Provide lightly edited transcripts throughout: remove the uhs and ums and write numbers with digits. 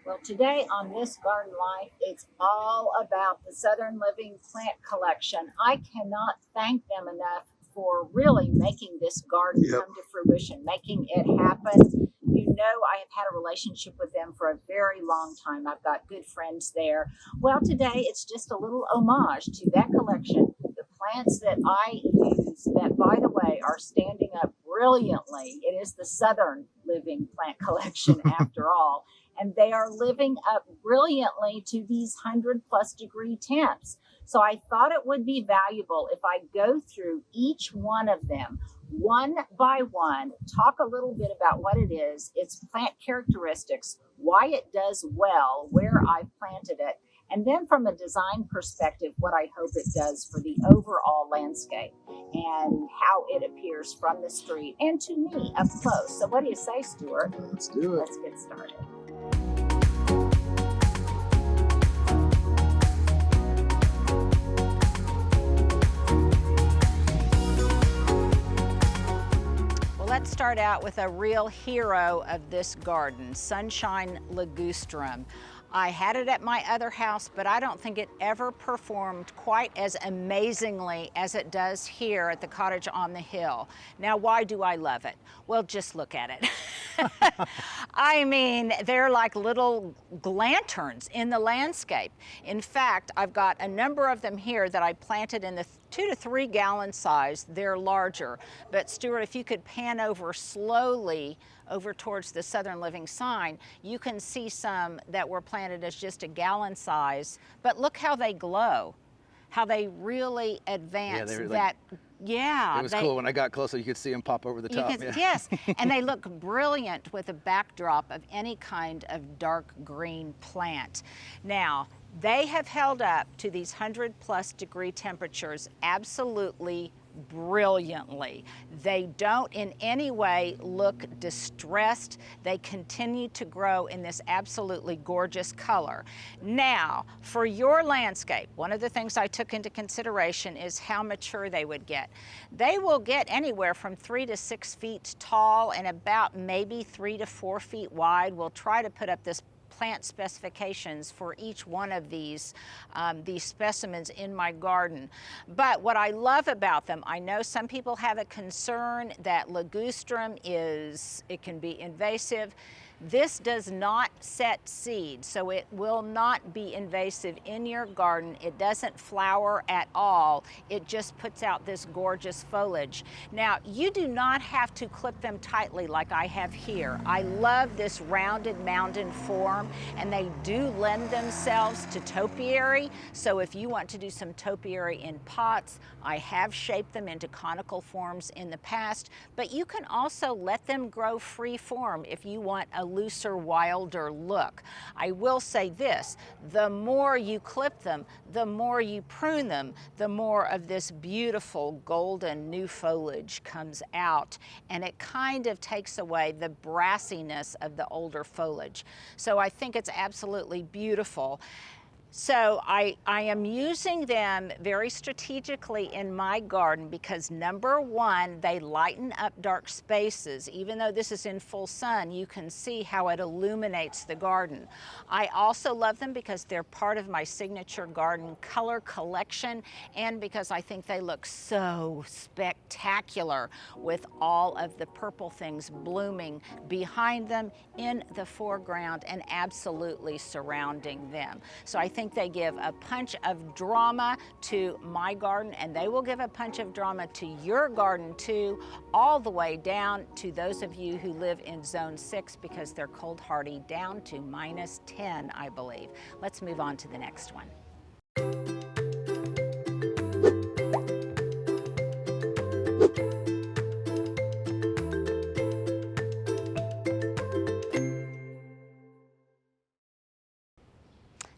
Well, today on This Garden Life, it's all about the Southern Living Plant Collection. I cannot thank them enough for really making this garden come to fruition, making it happen. You know, I have had a relationship with them for a very long time. I've got good friends there. Well, today it's just a little homage to that collection. The plants that I use, that by the way are standing up brilliantly. It is the Southern Living Plant Collection after all, and they are living up brilliantly to these 100+ degree temps. So I thought it would be valuable if I go through each one of them one by one, talk a little bit about what it is, its plant characteristics, why it does well, where I've planted it, and then from a design perspective, what I hope it does for the overall landscape and how it appears from the street and to me up close. So what do you say, Stuart? Let's do it. Let's get started. Let's start out with a real hero of this garden, Sunshine Ligustrum. I had it at my other house, but I don't think it ever performed quite as amazingly as it does here at the cottage on the hill. Now, why do I love it? Well, just look at it. I mean, they're like little lanterns in the landscape. In fact, I've got a number of them here that I planted in the 2 to 3 gallon size. They're larger. But Stuart, if you could pan over slowly over towards the Southern Living sign, you can see some that were planted as just a gallon size. But look how they glow, how they really advance. It was cool. When I got closer, you could see them pop over the top. Yes, and they look brilliant with a backdrop of any kind of dark green plant. Now, they have held up to these 100+ degree temperatures absolutely brilliantly. They don't in any way look distressed. They continue to grow in this absolutely gorgeous color. Now, for your landscape, one of the things I took into consideration is how mature they would get. They will get anywhere from 3 to 6 feet tall and about maybe 3 to 4 feet wide. We'll try to put up this plant specifications for each one of these specimens in my garden. But what I love about them, I know some people have a concern that Ligustrum it can be invasive. This does not set seed, so it will not be invasive in your garden. It doesn't flower at all. It just puts out this gorgeous foliage. Now, you do not have to clip them tightly like I have here. I love this rounded mounded form, and they do lend themselves to topiary. So if you want to do some topiary in pots, I have shaped them into conical forms in the past, but you can also let them grow free form if you want a looser, wilder look. I will say this, the more you clip them, the more you prune them, the more of this beautiful golden new foliage comes out, and it kind of takes away the brassiness of the older foliage. So I think it's absolutely beautiful. So I am using them very strategically in my garden because number one, they lighten up dark spaces. Even though this is in full sun, you can see how it illuminates the garden. I also love them because they're part of my signature garden color collection and because I think they look so spectacular with all of the purple things blooming behind them, in the foreground, and absolutely surrounding them. So I think they give a punch of drama to my garden, and they will give a punch of drama to your garden too, all the way down to those of you who live in zone 6 because they're cold hardy down to -10, I believe. Let's move on to the next one.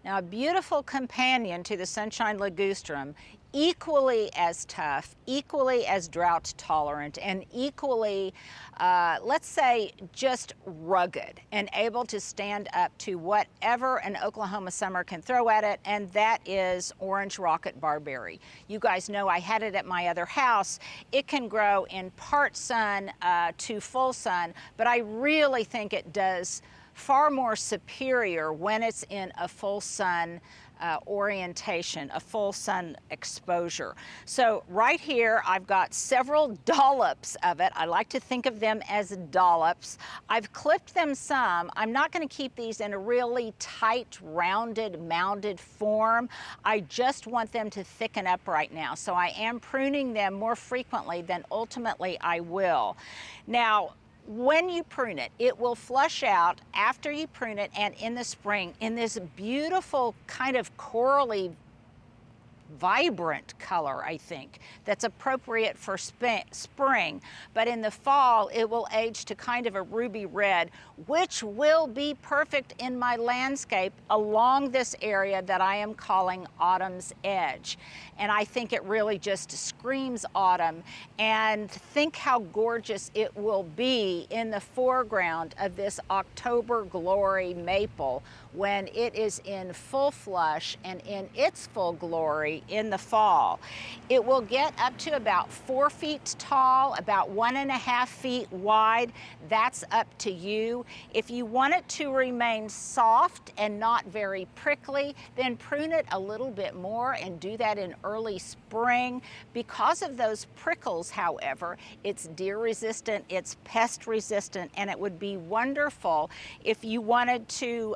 Now, a beautiful companion to the Sunshine Ligustrum, equally as tough, equally as drought tolerant, and equally, let's say, just rugged and able to stand up to whatever an Oklahoma summer can throw at it, and that is orange rocket barberry. You guys know I had it at my other house. It can grow in part sun to full sun, but I really think it does far more superior when it's in a full sun orientation, a full sun exposure. So right here, I've got several dollops of it. I like to think of them as dollops. I've clipped them some. I'm not going to keep these in a really tight, rounded, mounded form. I just want them to thicken up right now. So I am pruning them more frequently than ultimately I will. Now, when you prune it, it will flush out after you prune it and in the spring in this beautiful kind of corally, vibrant color, I think, that's appropriate for spring. But in the fall, it will age to kind of a ruby red, which will be perfect in my landscape along this area that I am calling Autumn's Edge. And I think it really just screams autumn. And think how gorgeous it will be in the foreground of this October glory maple when it is in full flush and in its full glory in the fall. It will get up to about 4 feet tall, about 1.5 feet wide. That's up to you. If you want it to remain soft and not very prickly, then prune it a little bit more and do that in early spring. Because of those prickles, however, it's deer resistant, it's pest resistant, and it would be wonderful if you wanted to,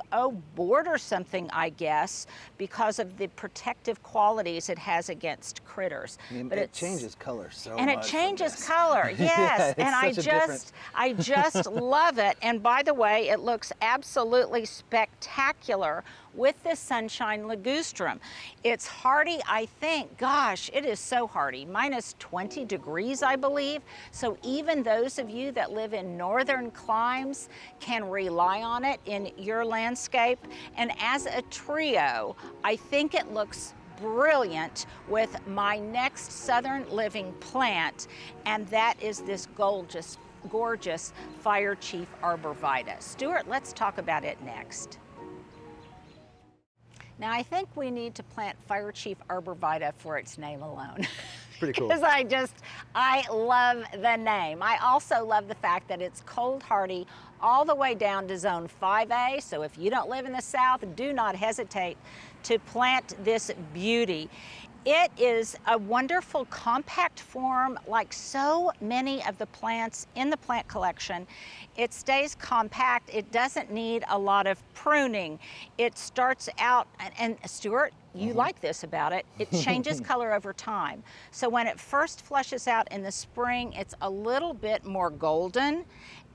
border something, I guess, because of the protective qualities it has against critters. But it changes color so much. And it changes color, yes. Yeah, and I just love it. And by the way, it looks absolutely spectacular with this sunshine ligustrum. It's hardy, I think. Gosh, it is so hardy. Minus 20 degrees, I believe. So even those of you that live in northern climes can rely on it in your landscape. And as a trio, I think it looks brilliant with my next southern living plant, and that is this gorgeous Fire Chief Arborvitae. Stuart, let's talk about it next. Now, I think we need to plant Fire Chief Arborvitae for its name alone. Pretty cool. Because I love the name. I also love the fact that it's cold hardy all the way down to zone 5A. So if you don't live in the South, do not hesitate to plant this beauty. It is a wonderful compact form, like so many of the plants in the plant collection. It stays compact. It doesn't need a lot of pruning. It starts out, and Stuart, you like this about it, it changes color over time. So when it first flushes out in the spring, it's a little bit more golden,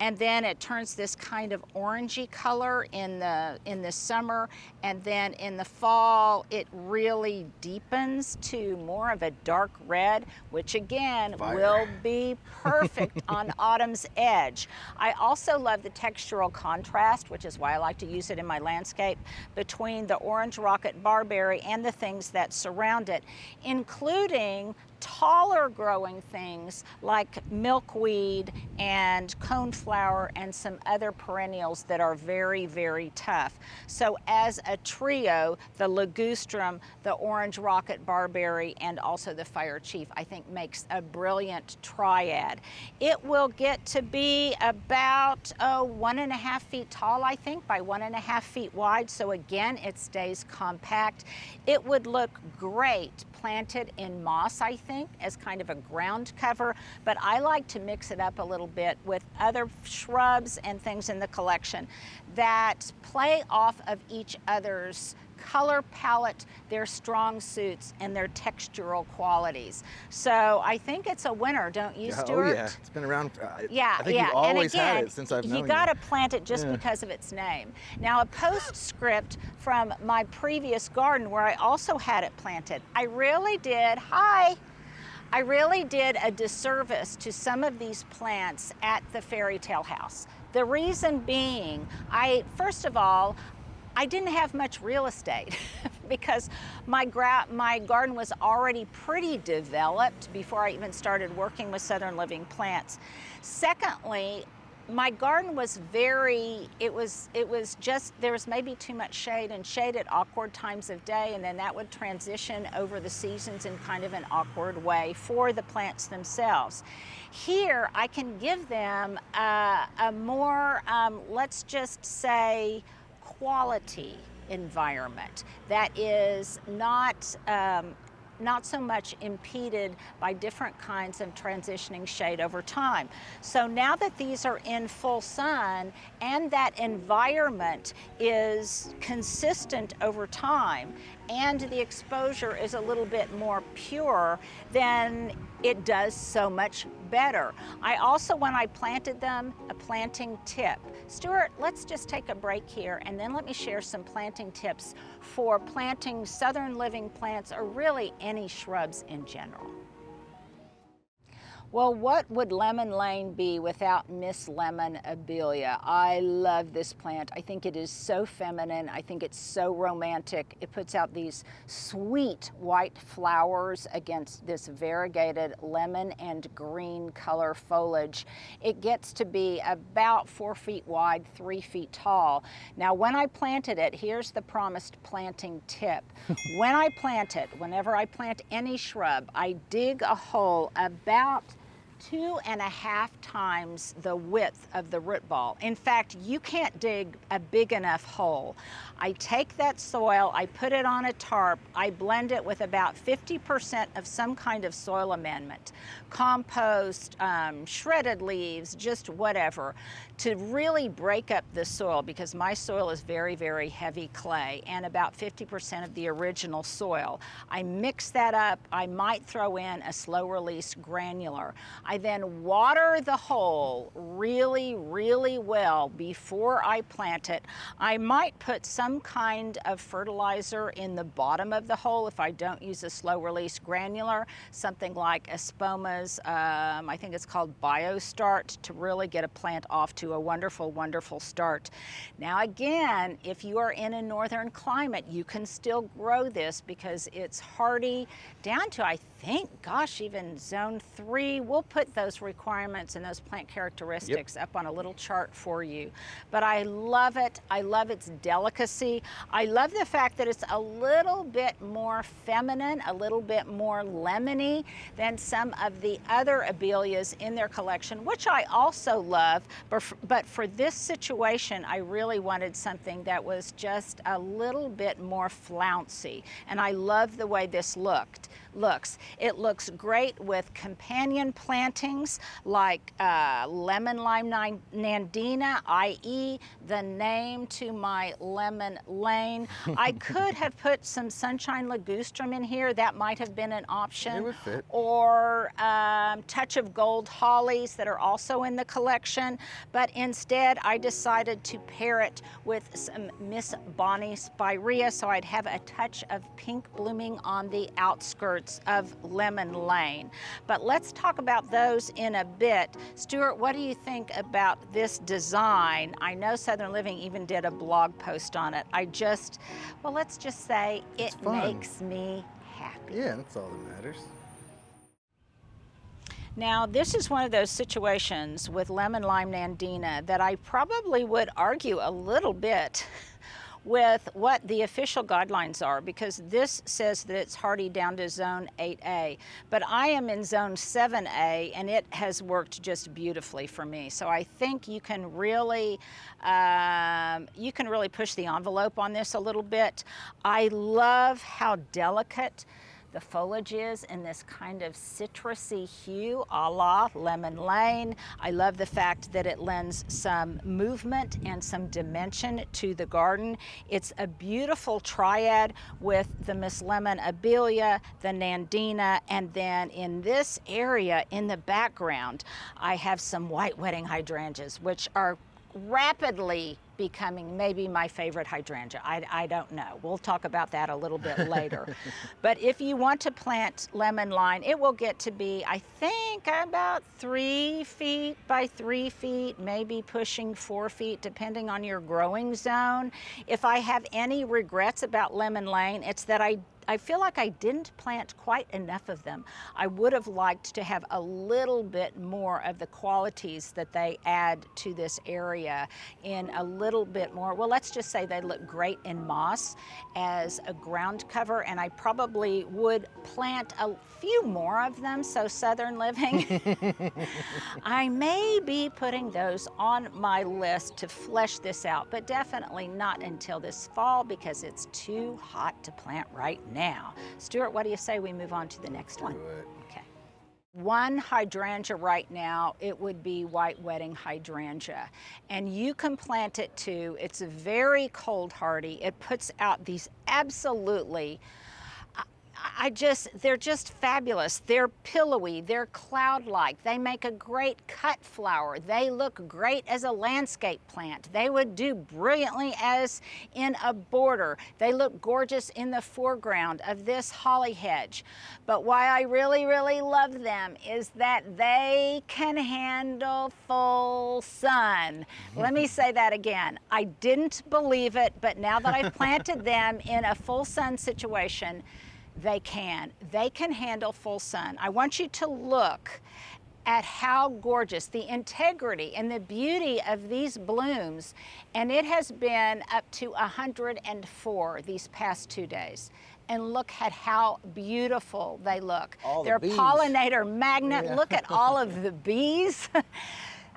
and then it turns this kind of orangey color in the summer, and then in the fall it really deepens to more of a dark red, which again will be perfect on Autumn's Edge. I also love the textural contrast, which is why I like to use it in my landscape, between the orange rocket barberry and the things that surround it, including taller growing things like milkweed and coneflower and some other perennials that are very, very tough. So as a trio, the ligustrum, the orange rocket barberry, and also the Fire Chief, I think makes a brilliant triad. It will get to be about 1.5 feet tall, I think, by 1.5 feet wide. So again, it stays compact. It would look great planted in moss, I think, as kind of a ground cover, but I like to mix it up a little bit with other shrubs and things in the collection that play off of each other's color palette, their strong suits, and their textural qualities. So I think it's a winner, don't you, Stuart? Oh yeah, it's been around. Yeah, I think you've always had it since I've known you. You gotta plant it just because of its name. Now, a postscript from my previous garden where I also had it planted. I really did a disservice to some of these plants at the fairy tale house. The reason being, first of all, I didn't have much real estate because my garden was already pretty developed before I even started working with Southern Living Plants. Secondly, my garden was it was just, there was maybe too much shade, and shade at awkward times of day, and then that would transition over the seasons in kind of an awkward way for the plants themselves. Here, I can give them a more, let's just say, quality environment that is not so much impeded by different kinds of transitioning shade over time. So now that these are in full sun and that environment is consistent over time and the exposure is a little bit more pure, then it does so much better. I also, when I planted them, a planting tip. Stuart, let's just take a break here and then let me share some planting tips for planting southern living plants, or really any shrubs in general. Well, what would Lemon Lane be without Miss Lemon Abelia? I love this plant. I think it is so feminine. I think it's so romantic. It puts out these sweet white flowers against this variegated lemon and green color foliage. It gets to be about 4 feet wide, 3 feet tall. Now, when I planted it, here's the promised planting tip. When I plant it, whenever I plant any shrub, I dig a hole about 2.5 times the width of the root ball. In fact, you can't dig a big enough hole. I take that soil, I put it on a tarp, I blend it with about 50% of some kind of soil amendment, compost, shredded leaves, just whatever, to really break up the soil, because my soil is very, very heavy clay and about 50% of the original soil. I mix that up. I might throw in a slow release granular. I then water the hole really, really well before I plant it. I might put some kind of fertilizer in the bottom of the hole if I don't use a slow release granular, something like Espoma's, I think it's called BioStart, to really get a plant off to a wonderful, wonderful start. Now again, if you are in a northern climate, you can still grow this because it's hardy down to, I think, gosh, even zone 3. We'll put those requirements and those plant characteristics up on a little chart for you. But I love it. I love its delicacy. I love the fact that it's a little bit more feminine, a little bit more lemony than some of the other Abelias in their collection, which I also love. But for this situation, I really wanted something that was just a little bit more flouncy. And I love the way this looks. It looks great with companion plantings like lemon lime Nandina, i.e. the name to my lemon lane. I could have put some sunshine Ligustrum in here. That might have been an option. It would fit. Or touch of gold hollies that are also in the collection. But instead, I decided to pair it with some Miss Bonnie Spirea, so I'd have a touch of pink blooming on the outskirts of Lemon Lane. But let's talk about those in a bit. Stuart, what do you think about this design? I know Southern Living even did a blog post on it. Well, let's just say it makes me happy. Yeah, that's all that matters. Now, this is one of those situations with lemon lime Nandina that I probably would argue a little bit with what the official guidelines are, because this says that it's hardy down to zone 8A, but I am in zone 7A and it has worked just beautifully for me. So I think you can really push the envelope on this a little bit. I love how delicate the foliage is in this kind of citrusy hue, a la Lemon Lane. I love the fact that it lends some movement and some dimension to the garden. It's a beautiful triad with the Miss Lemon Abelia, the Nandina, and then in this area in the background, I have some white wedding hydrangeas, which are rapidly becoming maybe my favorite hydrangea. I don't know. We'll talk about that a little bit later. But if you want to plant lemon lime, it will get to be, I think, about 3 feet by 3 feet, maybe pushing 4 feet, depending on your growing zone. If I have any regrets about Lemon Lane, it's that I I feel like I didn't plant quite enough of them. I would have liked to have a little bit more of the qualities that they add to this area in a little bit more. Well, let's just say they look great in moss as a ground cover, and I probably would plant a few more of them. So Southern Living, I may be putting those on my list to flesh this out, but definitely not until this fall because it's too hot to plant right now. Stuart, what do you say we move on to the next one? Okay. One hydrangea right now, it would be white wedding hydrangea. And you can plant it too. It's very cold hardy. It puts out these absolutely, they're just fabulous. They're pillowy, they're cloud-like. They make a great cut flower. They look great as a landscape plant. They would do brilliantly as in a border. They look gorgeous in the foreground of this holly hedge. But why I really, really love them is that they can handle full sun. Let me say that again. I didn't believe it, but now that I've planted them in a full sun situation, they can handle full sun. I want you to look at how gorgeous, the integrity and the beauty of these blooms. And it has been up to 104 these past 2 days. And look at how beautiful they look. They're pollinator magnet. Yeah. Look at all of the bees.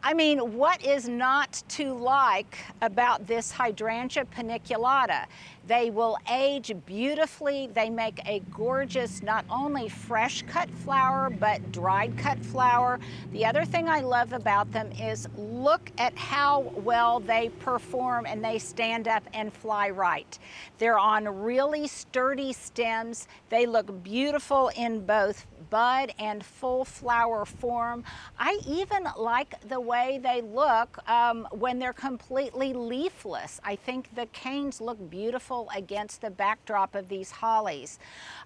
I mean, what is not to like about this hydrangea paniculata? They will age beautifully. They make a gorgeous, not only fresh cut flower, but dried cut flower. The other thing I love about them is look at how well they perform and they stand up and fly right. They're on really sturdy stems. They look beautiful in both bud and full flower form. I even like the way they look when they're completely leafless. I think the canes look beautiful against the backdrop of these hollies.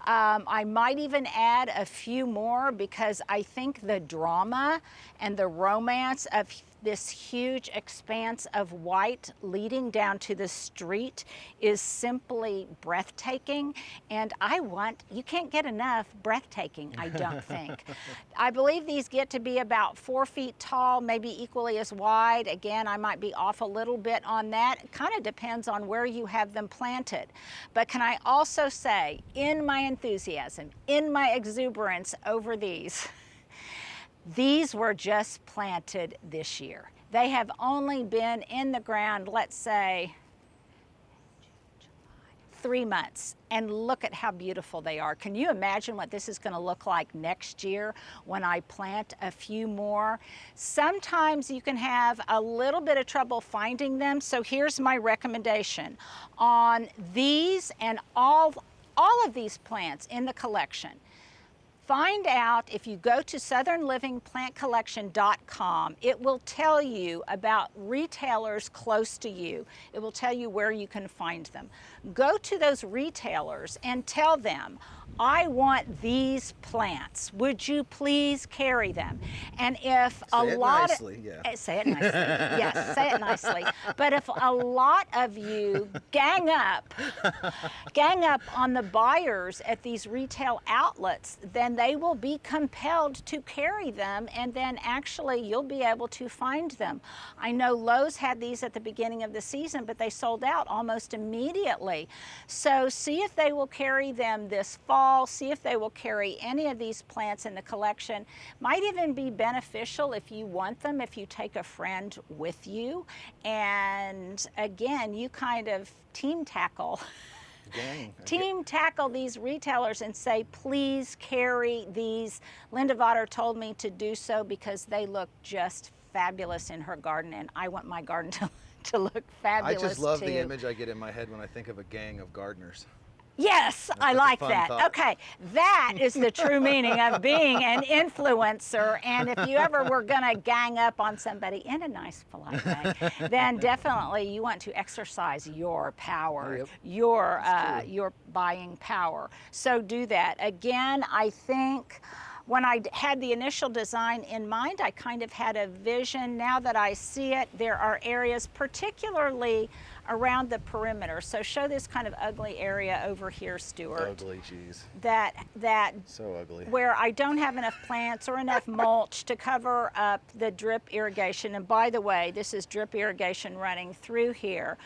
I might even add a few more because I think the drama and the romance of this huge expanse of white leading down to the street is simply breathtaking. And you can't get enough breathtaking, I don't think. I believe these get to be about 4 feet tall, maybe equally as wide. Again, I might be off a little bit on that. It kind of depends on where you have them planted. But can I also say, in my enthusiasm, in my exuberance over these were just planted this year. They have only been in the ground, let's say, 3 months, and look at how beautiful they are. Can you imagine what this is going to look like next year when I plant a few more? Sometimes you can have a little bit of trouble finding them, so here's my recommendation. On these and all of these plants in the collection, find out, if you go to southernlivingplantcollection.com, it will tell you about retailers close to you. It will tell you where you can find them. Go to those retailers and tell them, I want these plants. Would you please carry them? And if say it nicely. Say it nicely. But if a lot of you gang up on the buyers at these retail outlets, then they will be compelled to carry them, and then actually you'll be able to find them. I know Lowe's had these at the beginning of the season, but they sold out almost immediately. So see if they will carry them this fall. See if they will carry any of these plants in the collection. Might even be beneficial if you want them, if you take a friend with you. And again, you kind of team tackle these retailers and say, please carry these. Linda Vodder told me to do so because they look just fabulous in her garden, and I want my garden to look fabulous too. I just love the image I get in my head when I think of a gang of gardeners. Yes, I like that. Thought. Okay, that is the true meaning of being an influencer. And if you ever were going to gang up on somebody in a nice, polite way, then definitely you want to exercise your power, your buying power. So do that. Again, I think when I had the initial design in mind, I kind of had a vision. Now that I see it, there are areas, particularly around the perimeter. So show this kind of ugly area over here, Stuart. Ugly, geez. That So ugly. where I don't have enough plants or enough mulch to cover up the drip irrigation. And by the way, this is drip irrigation running through here.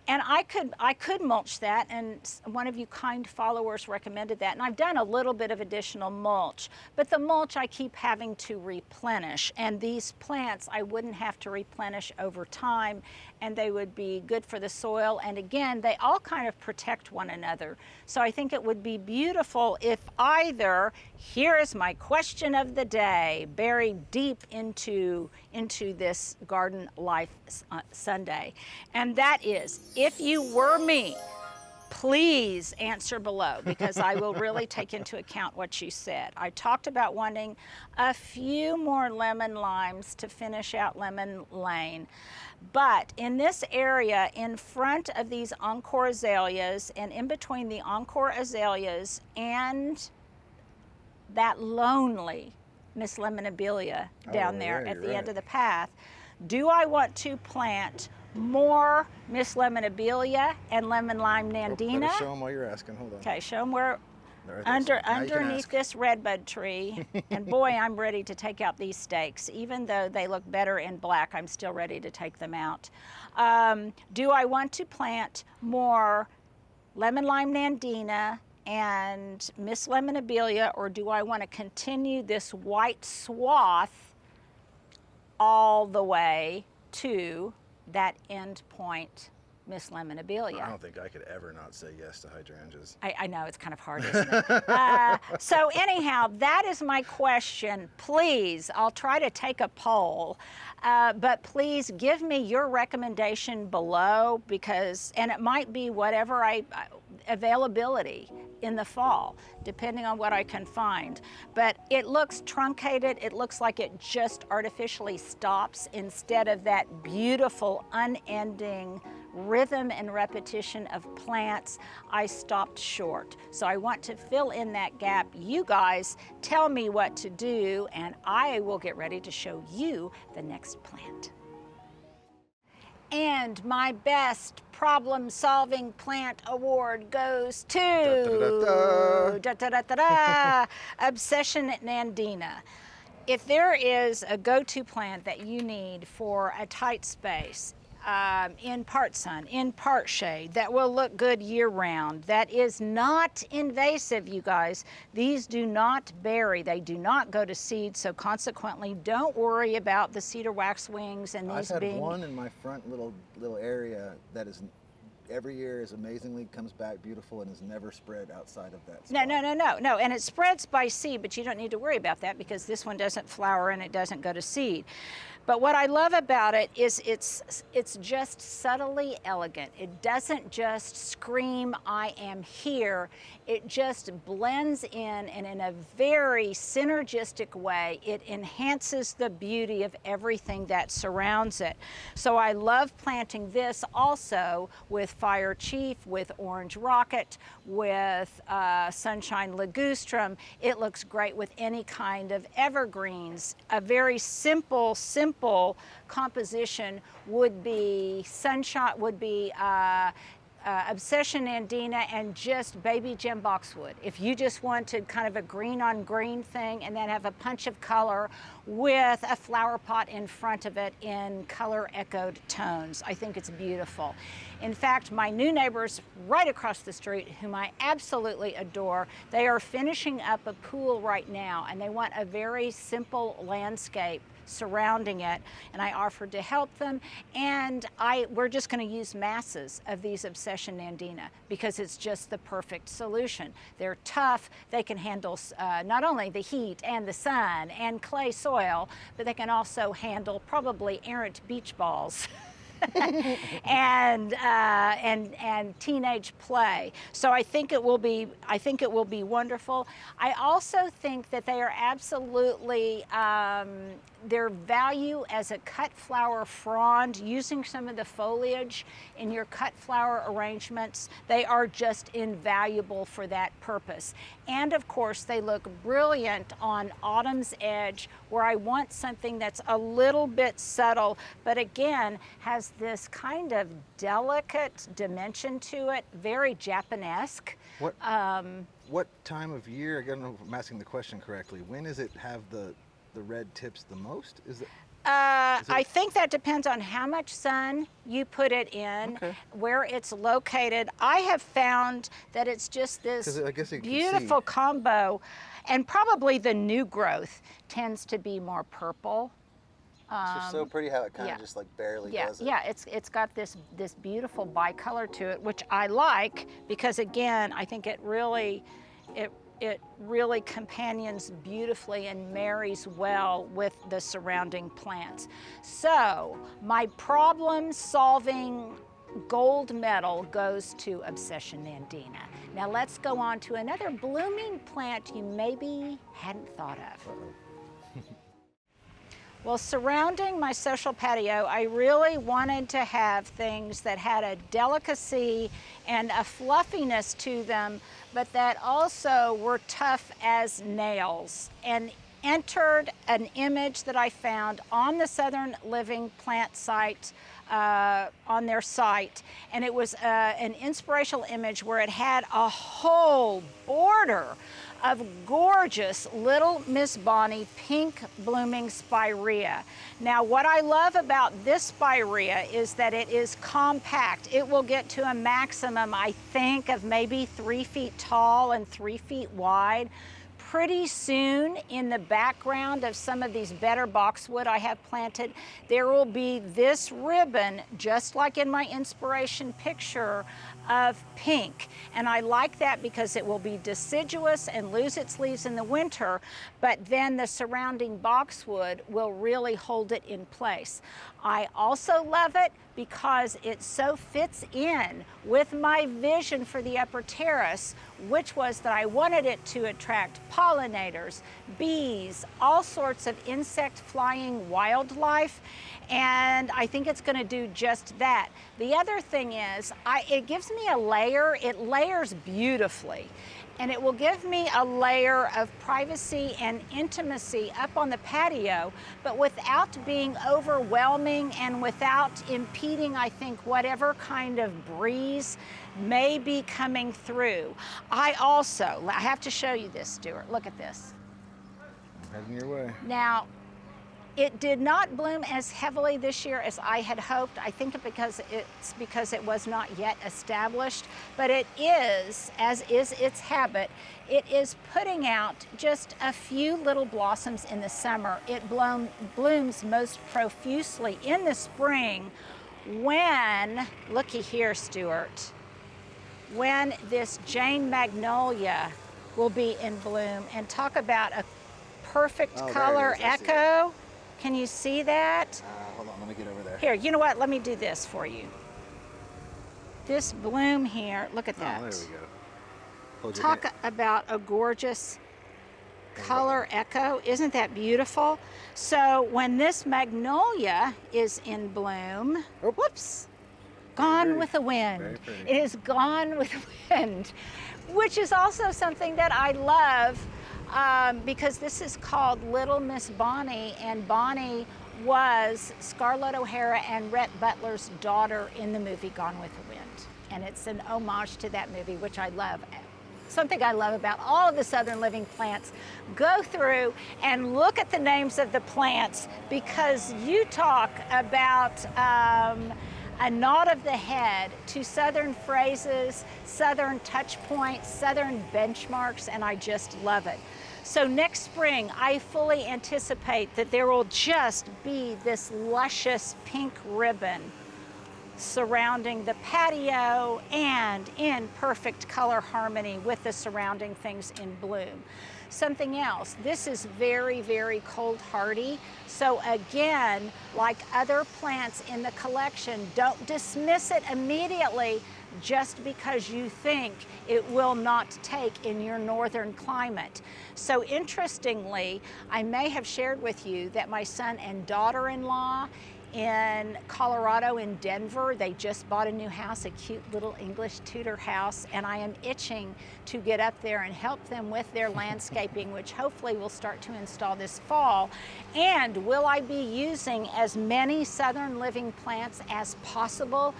And I could mulch that, and one of you kind followers recommended that, and I've done a little bit of additional mulch, but the mulch I keep having to replenish, and these plants I wouldn't have to replenish over time, and they would be good for the soil, and again, they all kind of protect one another. So I think it would be beautiful if either, here is my question of the day, buried deep into this Garden Life Sunday, and that is, if you were me, please answer below, because I will really take into account what you said. I talked about wanting a few more lemon limes to finish out Lemon Lane. But in this area, in front of these Encore azaleas, and in between the Encore azaleas and that lonely Miss Lemon Abelia down there at the end of the path, do I want to plant more Miss Lemon Abelia and Lemon Lime Nandina? Show them while you're asking. Hold on. Okay, show them where underneath this redbud tree. And boy, I'm ready to take out these stakes. Even though they look better in black, I'm still ready to take them out. Do I want to plant more Lemon Lime Nandina and Miss Lemon Abelia, or do I want to continue this white swath all the way to that end point, Miss Lemon Abelia? I don't think I could ever not say yes to hydrangeas. I know, it's kind of hard, isn't it? So anyhow, that is my question. Please, I'll try to take a poll, but please give me your recommendation below, because, and it might be whatever availability in the fall, depending on what I can find. But it looks truncated. It looks like it just artificially stops instead of that beautiful, unending rhythm and repetition of plants. I stopped short. So I want to fill in that gap. You guys tell me what to do, and I will get ready to show you the next plant. And my best problem-solving plant award goes to Obsession Nandina. If there is a go-to plant that you need for a tight space, in part sun, in part shade, that will look good year-round, that is not invasive, you guys. These do not bury, they do not go to seed, so consequently don't worry about the cedar waxwings and these I've had being... one in my front little area that is every year is amazingly comes back beautiful and is never spread outside of that spot. No, and it spreads by seed, but you don't need to worry about that because this one doesn't flower and it doesn't go to seed. But what I love about it is it's just subtly elegant. It doesn't just scream, I am here. It just blends in, and in a very synergistic way, it enhances the beauty of everything that surrounds it. So I love planting this also with Fire Chief, with Orange Rocket, with Sunshine Ligustrum. It looks great with any kind of evergreens. A very simple composition would be Sunshine, would be Obsession Nandina and just baby gem boxwood. If you just wanted kind of a green on green thing and then have a punch of color with a flower pot in front of it in color echoed tones, I think it's beautiful. In fact, my new neighbors right across the street, whom I absolutely adore, they are finishing up a pool right now, and they want a very simple landscape surrounding it, and I offered to help them, and we're just going to use masses of these Obsession Nandina because it's just the perfect solution. They're tough, they can handle not only the heat and the sun and clay soil, but they can also handle probably errant beach balls. and teenage play. So I think it will be wonderful. I also think that they are absolutely their value as a cut flower frond, using some of the foliage in your cut flower arrangements, they are just invaluable for that purpose. And of course, they look brilliant on autumn's edge, where I want something that's a little bit subtle, but again, has this kind of delicate dimension to it, very Japanesque. What time of year, I don't know if I'm asking the question correctly, when does it have the red tips the most? I think that depends on how much sun you put it in, where it's located. I have found that it's just this beautiful combo, and probably the new growth tends to be more purple. It's just so pretty how it kind of just like barely does it. Yeah, it's got this beautiful bicolor to it, which I like, because again, I think it really companions beautifully and marries well with the surrounding plants. So my problem-solving gold medal goes to Obsession Nandina. Now let's go on to another blooming plant you maybe hadn't thought of. Well, surrounding my social patio, I really wanted to have things that had a delicacy and a fluffiness to them, but that also were tough as nails, and entered an image that I found on the Southern Living Plant site, on their site, and it was an inspirational image where it had a whole border of gorgeous little Miss Bonnie pink blooming spirea. Now, what I love about this spirea is that it is compact. It will get to a maximum, I think, of maybe 3 feet tall and 3 feet wide. Pretty soon, in the background of some of these better boxwood I have planted, there will be this ribbon, just like in my inspiration picture, of pink. And I like that because it will be deciduous and lose its leaves in the winter, but then the surrounding boxwood will really hold it in place. I also love it because it so fits in with my vision for the upper terrace, which was that I wanted it to attract pollinators, bees, all sorts of insect flying wildlife, and I think it's going to do just that. The other thing is, it gives me a layer. It layers beautifully, and it will give me a layer of privacy and intimacy up on the patio, but without being overwhelming and without impeding, I think, whatever kind of breeze may be coming through. I have to show you this, Stuart. Look at this. I'm heading your way. Now, it did not bloom as heavily this year as I had hoped. I think because it was not yet established, but it is, as is its habit, it is putting out just a few little blossoms in the summer. It blooms most profusely in the spring when, looky here, Stuart, when this Jane Magnolia will be in bloom, and talk about a perfect color echo. Can you see that? Hold on, let me get over there. Here, you know what? Let me do this for you. This bloom here, look at that. Oh, there we go. Talk about a gorgeous color echo. Isn't that beautiful? So when this magnolia is in bloom, whoops, gone with the wind. It is gone with the wind, which is also something that I love. Because this is called Little Miss Bonnie, and Bonnie was Scarlett O'Hara and Rhett Butler's daughter in the movie Gone with the Wind. And it's an homage to that movie, which I love. Something I love about all of the Southern Living plants. Go through and look at the names of the plants, because you talk about a nod of the head to Southern phrases, Southern touch points, Southern benchmarks, and I just love it. So next spring, I fully anticipate that there will just be this luscious pink ribbon surrounding the patio and in perfect color harmony with the surrounding things in bloom. Something else, this is very, very cold hardy. So again, like other plants in the collection, don't dismiss it immediately. just because you think it will not take in your northern climate. So interestingly, I may have shared with you that my son and daughter-in-law in Colorado, in Denver, they just bought a new house, a cute little English Tudor house, and I am itching to get up there and help them with their landscaping, which hopefully we'll start to install this fall. And will I be using as many southern living plants as possible?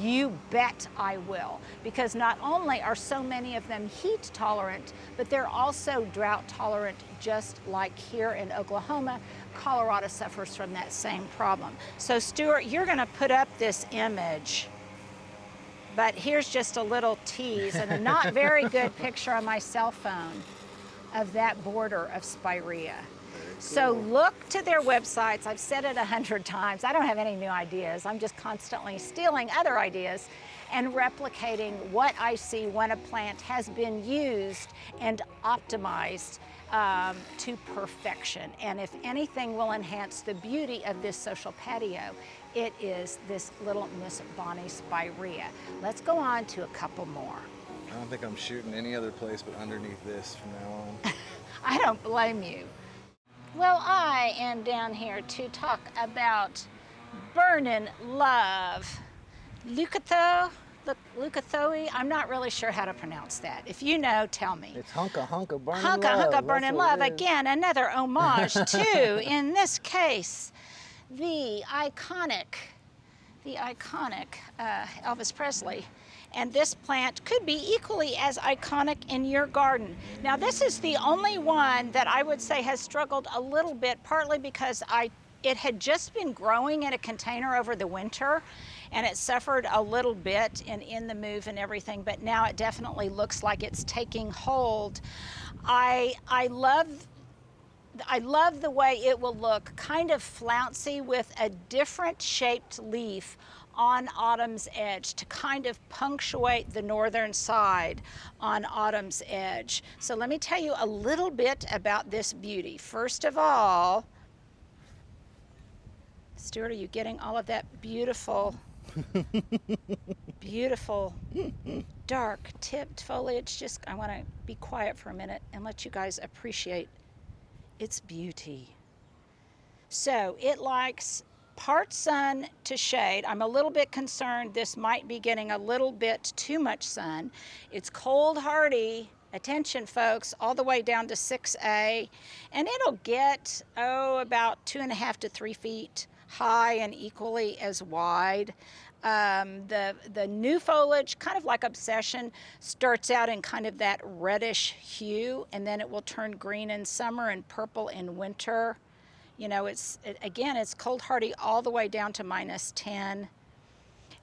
You bet I will, because not only are so many of them heat tolerant, but they're also drought tolerant, just like here in Oklahoma. Colorado suffers from that same problem. So Stuart, you're gonna put up this image, but here's just a little tease and a not very good picture on my cell phone of that border of spirea. So look to their websites. I've said it 100 times. I don't have any new ideas. I'm just constantly stealing other ideas and replicating what I see when a plant has been used and optimized to perfection. And if anything will enhance the beauty of this social patio, it is this little Miss Bonnie spirea. Let's go on to a couple more. I don't think I'm shooting any other place but underneath this from now on. I don't blame you. Well, I am down here to talk about burnin' love. Leucothoe, I'm not really sure how to pronounce that. If you know, tell me. It's hunka burnin' love. Hunka burnin' love. Again, another homage to, in this case, the iconic Elvis Presley. And this plant could be equally as iconic in your garden. Now, this is the only one that I would say has struggled a little bit, partly because it had just been growing in a container over the winter, and it suffered a little bit in the move and everything, but now it definitely looks like it's taking hold. I love the way it will look, kind of flouncy with a different shaped leaf on autumn's edge to kind of punctuate the northern side on autumn's edge. So let me tell you a little bit about this beauty. First of all, Stuart, are you getting all of that beautiful, beautiful dark tipped foliage? Just, I want to be quiet for a minute and let you guys appreciate its beauty. So it likes part sun to shade. I'm a little bit concerned this might be getting a little bit too much sun. It's cold hardy, attention folks, all the way down to 6A, and it'll get, about 2.5 to 3 feet high and equally as wide. The new foliage, kind of like Obsession, starts out in kind of that reddish hue, and then it will turn green in summer and purple in winter. You know, again, it's cold hardy all the way down to -10.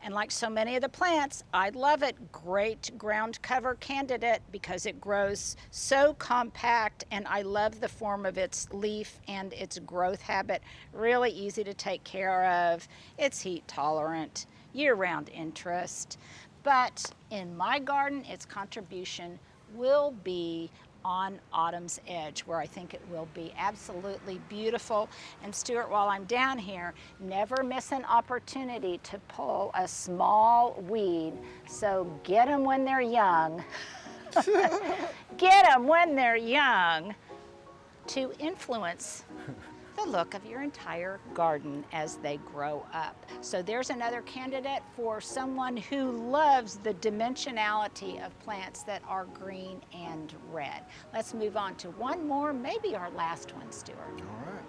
And like so many of the plants, I love it. Great ground cover candidate because it grows so compact, and I love the form of its leaf and its growth habit. Really easy to take care of. It's heat tolerant, year-round interest. But in my garden, its contribution will be on autumn's edge, where I think it will be absolutely beautiful. And Stuart, while I'm down here, never miss an opportunity to pull a small weed. So get them when they're young. Get them when they're young to influence the look of your entire garden as they grow up. So there's another candidate for someone who loves the dimensionality of plants that are green and red. Let's move on to one more, maybe our last one, Stuart. All right.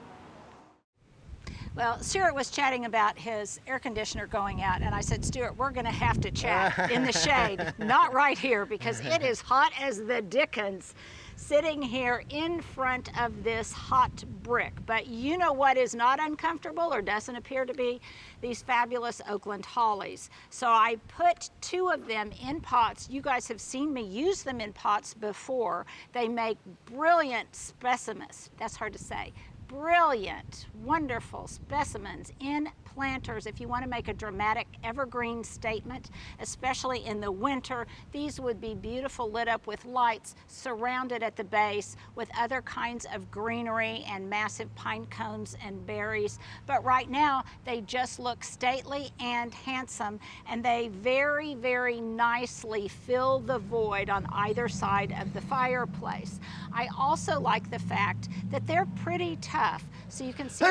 Well, Stuart was chatting about his air conditioner going out, and I said, Stuart, we're gonna have to chat in the shade, not right here, because it is hot as the dickens sitting here in front of this hot brick. But you know what is not uncomfortable, or doesn't appear to be? These fabulous Oakland Hollies. So I put 2 of them in pots. You guys have seen me use them in pots before. They make brilliant specimens, that's hard to say, brilliant, wonderful specimens in planters. If you want to make a dramatic evergreen statement, especially in the winter, these would be beautiful, lit up with lights, surrounded at the base with other kinds of greenery and massive pine cones and berries. But right now, they just look stately and handsome, and they very, very nicely fill the void on either side of the fireplace. I also like the fact that they're pretty tough, so you can see.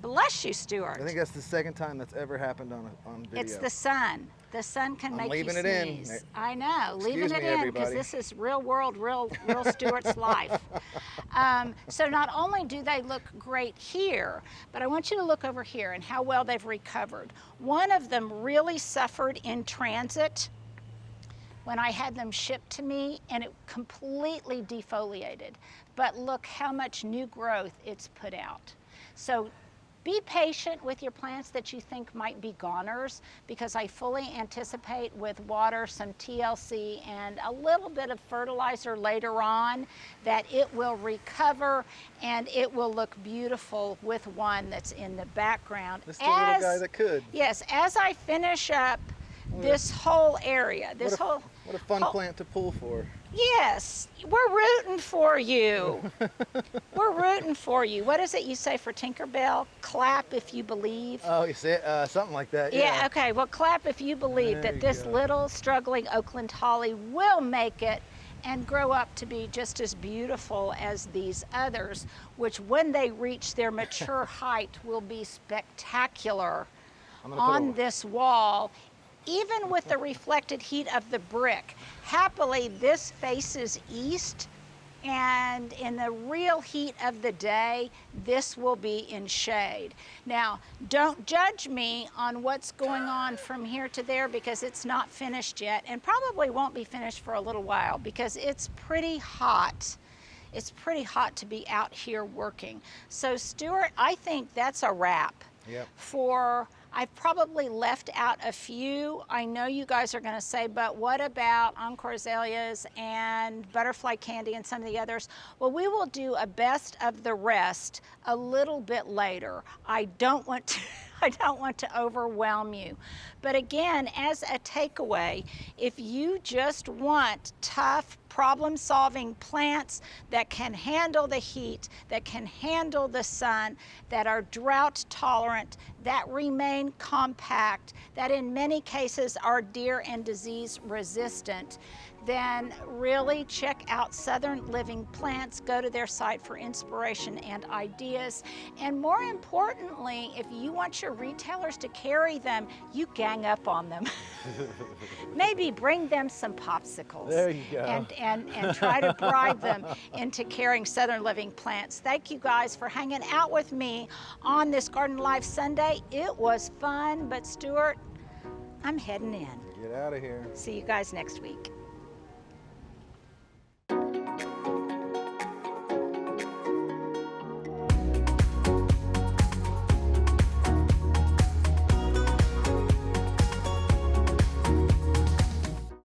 Bless you, Stuart. I think that's the second time that's ever happened on video. It's the sun. The sun can make you sneeze. I'm leaving it in. I know, leaving it in, because this is real world, real Stuart's life. So not only do they look great here, but I want you to look over here and how well they've recovered. One of them really suffered in transit when I had them shipped to me, and it completely defoliated. But look how much new growth it's put out. So be patient with your plants that you think might be goners, because I fully anticipate with water, some TLC, and a little bit of fertilizer later on that it will recover and it will look beautiful with one that's in the background. This is the little guy that could. Yes, as I finish up this whole area, what a fun plant to pull for. Yes, we're rooting for you. We're rooting for you. What is it you say for Tinkerbell? Clap if you believe. Oh, you say something like that. Yeah, okay. Well, clap if you believe There that you this go. little struggling Oakland Holly will make it and grow up to be just as beautiful as these others, which when they reach their mature height will be spectacular on this wall, even with the reflected heat of the brick. Happily, this faces east, and in the real heat of the day, this will be in shade. Now, don't judge me on what's going on from here to there, because it's not finished yet, and probably won't be finished for a little while, because it's pretty hot. It's pretty hot to be out here working. So Stuart, I think that's a wrap. Yep. I've probably left out a few. I know you guys are going to say, but what about encore azaleas and butterfly candy and some of the others? Well, we will do a best of the rest a little bit later. I don't want to overwhelm you. But again, as a takeaway, if you just want tough, problem-solving plants that can handle the heat, that can handle the sun, that are drought tolerant, that remain compact, that in many cases are deer and disease resistant, then really check out Southern Living Plants. Go to their site for inspiration and ideas. And more importantly, if you want your retailers to carry them, you gang up on them. Maybe bring them some popsicles. There you go. And try to bribe them into carrying Southern Living Plants. Thank you guys for hanging out with me on this Garden Live Sunday. It was fun, but Stuart, I'm heading in. Get out of here. See you guys next week.